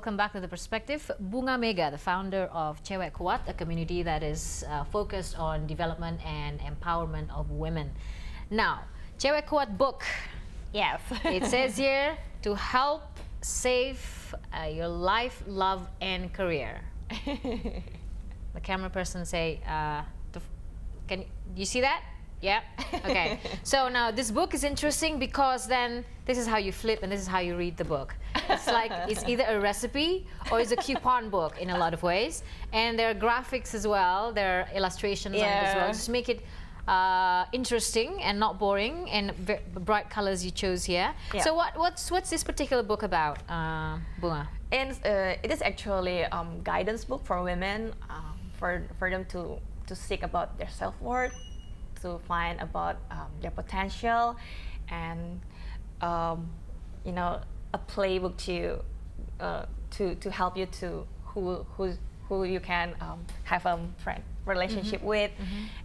welcome back to The Perspective. Bunga Mega, the founder of Cewequat, a community that is focused on development and empowerment of women. Now, Cewequat book. Yes. It says here to help save your life, love, and career. The camera person say, can you see that? Yeah. Okay. So now this book is interesting because then this is how you flip and this is how you read the book. It's like it's either a recipe or it's a coupon book in a lot of ways. And there are graphics as well. There are illustrations on it as well. Just make it interesting and not boring, and bright colors you chose here. Yeah. So what's this particular book about, Bunga? And it is actually a guidance book for women, for them to seek about their self-worth, to find about their potential, and you know, a playbook to help you to who you can have a friend relationship with,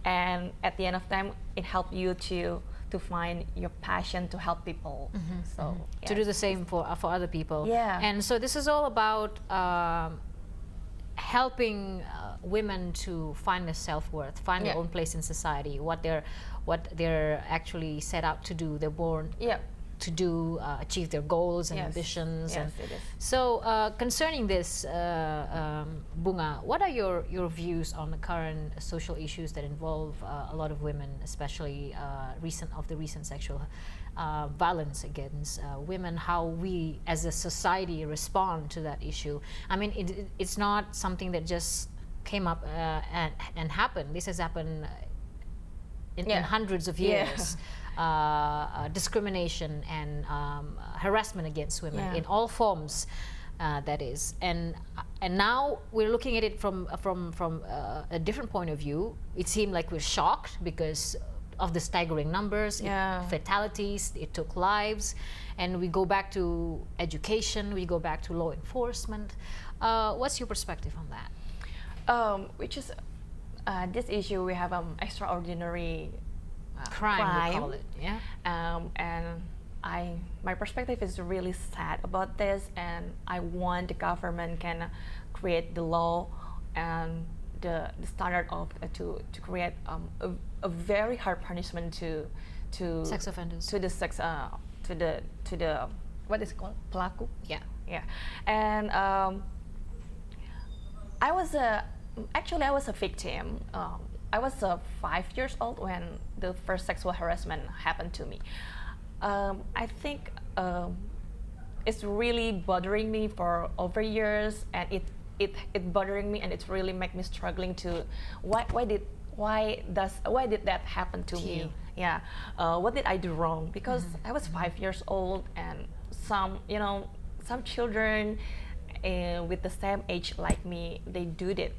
and at the end of time it helps you to find your passion to help people. So yes, to do the same for other people. Yeah. And so this is all about helping women to find their self-worth, find their own place in society, what they're actually set out to do. They're born to do, achieve their goals and ambitions. Yes, it is. So concerning this, Bunga, what are your views on the current social issues that involve a lot of women, especially recent sexual violence against women, how we as a society respond to that issue? I mean, it's not something that just came up and happened. This has happened in hundreds of years. Discrimination and harassment against women in all forms, that is, and now we're looking at it from a different point of view. It seemed like we're shocked because of the staggering numbers, fatalities, it took lives, and we go back to education, we go back to law enforcement. What's your perspective on that? Which is this issue, we have extraordinary crime, we call it, and my perspective is really sad about this, and I want the government can create the law and the standard of to create a very hard punishment to sex offenders, to the sex to the what is it called, pelaku. And I was a victim. I was 5 years old when the first sexual harassment happened to me. I think it's really bothering me for over years, and it bothering me, and it's really make me struggling to why did that happen to me? What did I do wrong? Because I was 5 years old, and some children with the same age like me, they did it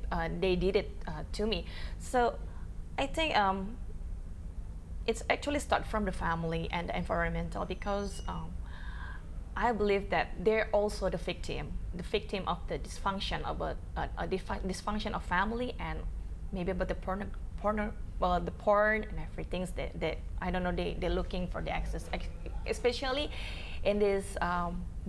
to me. So I think it's actually start from the family and the environmental, because I believe that they're also the victim of the dysfunction of dysfunction of family, and maybe about the porn and everything that I don't know, they're looking for the access, especially in this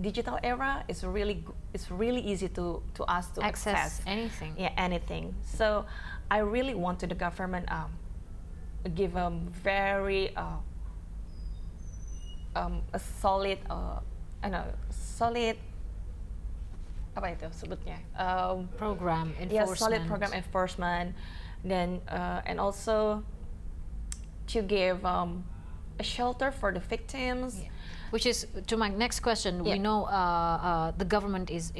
digital era. It's really easy to us to access anything. Anything. So I really want to the government give a very a solid apa itu sebutnya, program enforcement. Solid program enforcement. Then and also to give a shelter for the victims. Which is to my next question. We know the government is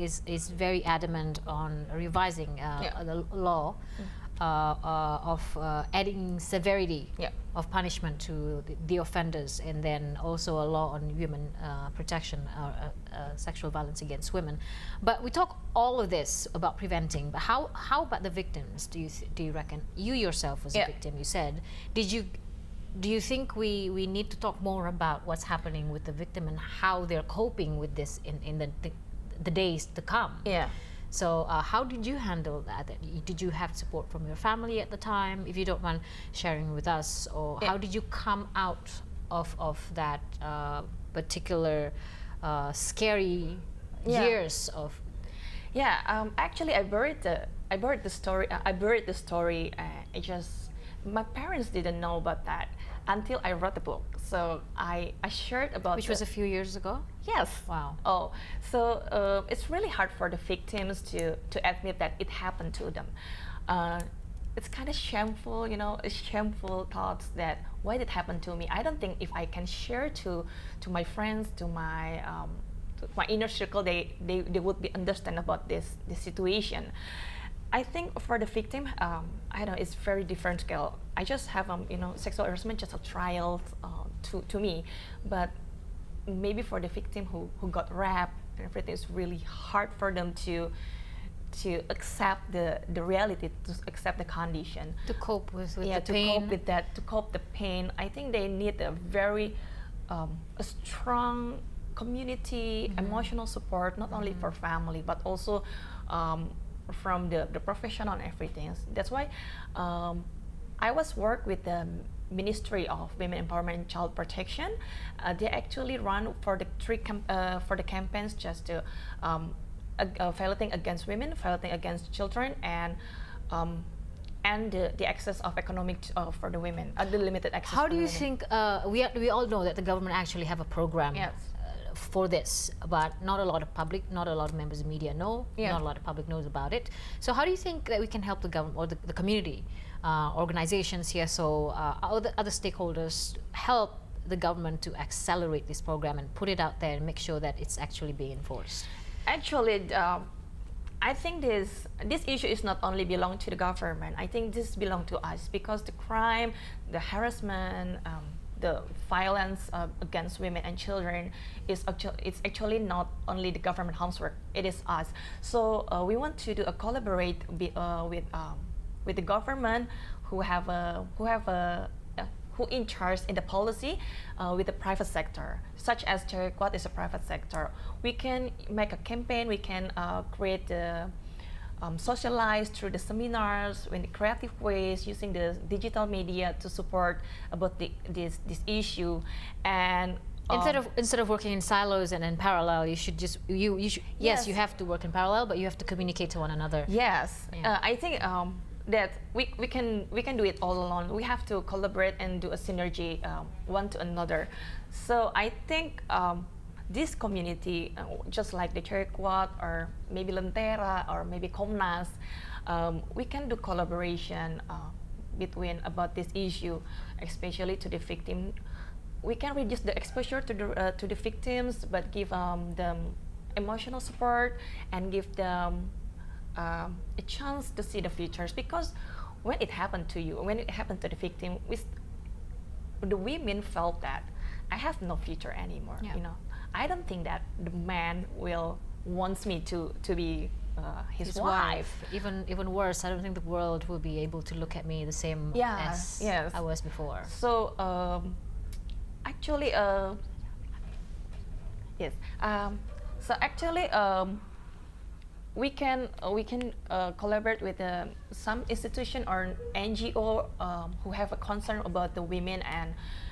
very adamant on revising the law of adding severity of punishment to the offenders, and then also a law on women protection, sexual violence against women. But we talk all of this about preventing, but how about the victims? Do you reckon? You yourself was a victim, you said. Do you think we need to talk more about what's happening with the victim and how they're coping with this in the days to come? So how did you handle that? Did you have support from your family at the time? If you don't mind sharing with us, or how did you come out of that particular scary years of Yeah, actually, I buried the story. I buried the story. I just my parents didn't know about that until I wrote the book. So I shared about Which was a few years ago. yes. Wow. Oh, so it's really hard for the victims to admit that it happened to them. It's kind of shameful, you know, shameful thoughts that why did it happen to me. I don't think if I can share to my friends, to my inner circle, they would be understand about this situation. I think for the victim, I don't know, it's very different scale. I just have, you know, sexual harassment just a trial to me, but maybe for the victim who got raped and everything, it's really hard for them to accept the reality, to accept the condition, To cope with the to pain. cope with that, to cope the pain. I think they need a very a strong community, emotional support, not only for family but also from the professional and everything. That's why I was work with the Ministry of Women Empowerment and Child Protection. They actually run for the for the campaigns just to violating against women, violating against children, and the access of economic for the women, the limited access. How for do you women. think we all know that the government actually have a program Yes. For this, but not a lot of public, not a lot of members of media know, Yeah. not a lot of public knows about it. So how do you think that we can help the government or the community, organizations here, so other stakeholders help the government to accelerate this program and put it out there and make sure that it's actually being enforced? Actually, I think this issue is not only belong to the government. I think this belong to us because the crime, the harassment, the violence against women and children it's actually not only the government housework. It is us. So we want to do a collaborate with the government who in charge in the policy with the private sector, such as Cewequat is a private sector. We can make a campaign. We can create the socialize through the seminars in the creative ways, using the digital media to support about this issue. And instead of working in silos and in parallel, you should just yes, Yes. you have to work in parallel, but you have to communicate to one another. Yes, Yeah. I think that we can do it all alone. We have to collaborate and do a synergy one to another. So I think this community, just like the Cewequat or maybe Lentera or maybe Komnas, we can do collaboration between about this issue, especially to the victim. We can reduce the exposure to the victims, but give them emotional support and give them a chance to see the futures. Because when it happened to you, when it happened to the victim, the women felt that I have no future anymore. Yeah. You know, I don't think that the man will wants me to be his wife. Even worse, I don't think the world will be able to look at me the same Yeah, as yes. I was before. So actually, yes. So actually, we can collaborate with some institution or NGO who have a concern about the women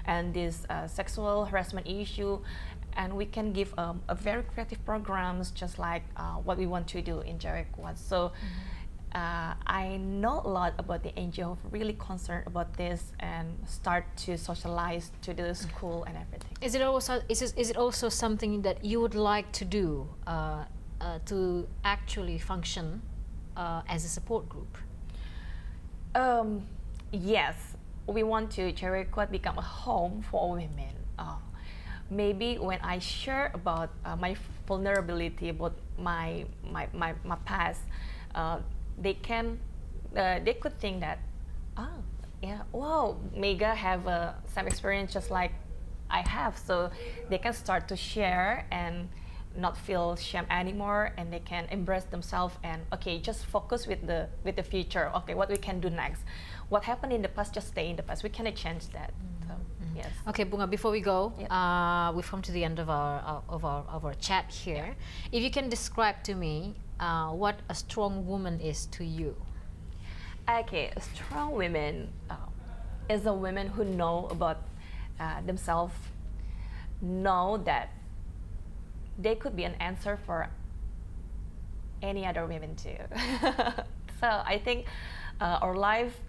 and this sexual harassment issue, and we can give a very creative programs just like what we want to do in Cewequat. So I know a lot about the NGO who really concerned about this and start to socialize to the school and everything. Is it also something that you would like to do to actually function as a support group? Yes, we want to Cewequat become a home for women. Maybe when I share about my vulnerability, about my past, they could think that, oh yeah, wow, Mega have some experience just like I have, so they can start to share and not feel shame anymore, and they can embrace themselves and okay, just focus with the future. Okay, what we can do next? What happened in the past just stay in the past. We cannot change that. So, yes. Okay, Bunga. Before we go, Yeah. we've come to the end of our chat here. If you can describe to me what a strong woman is to you. Okay, a strong woman is a woman who know about themselves, know that they could be an answer for any other women too. So I think our life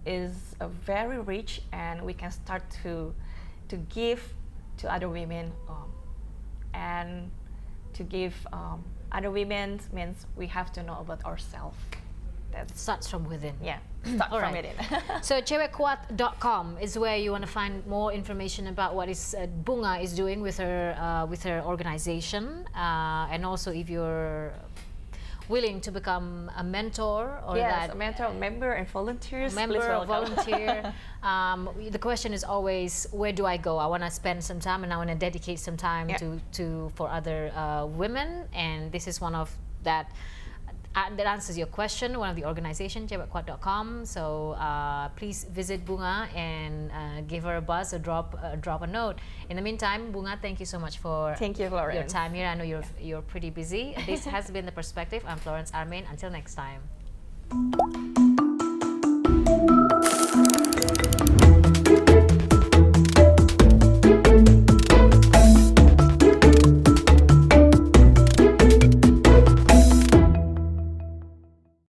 is very rich, and we can start to give to other women, and to give other women means we have to know about ourselves. That starts from within. Yeah, start from right. within. So Cewequat.com is where you want to find more information about what is Bunga is doing with her organization, and also if you're willing to become a mentor or yes, a mentor, member, and volunteers. Member or volunteer. The question is always, where do I go? I want to spend some time, and I want to dedicate some time for other women, and this is one of that answers your question, one of the organization, Cewequat.com. So please visit Bunga and give her a buzz or drop a note. In the meantime, Bunga, thank you so much for your time here. I know you're pretty busy. This has been The Perspective. I'm Florence Armain. Until next time.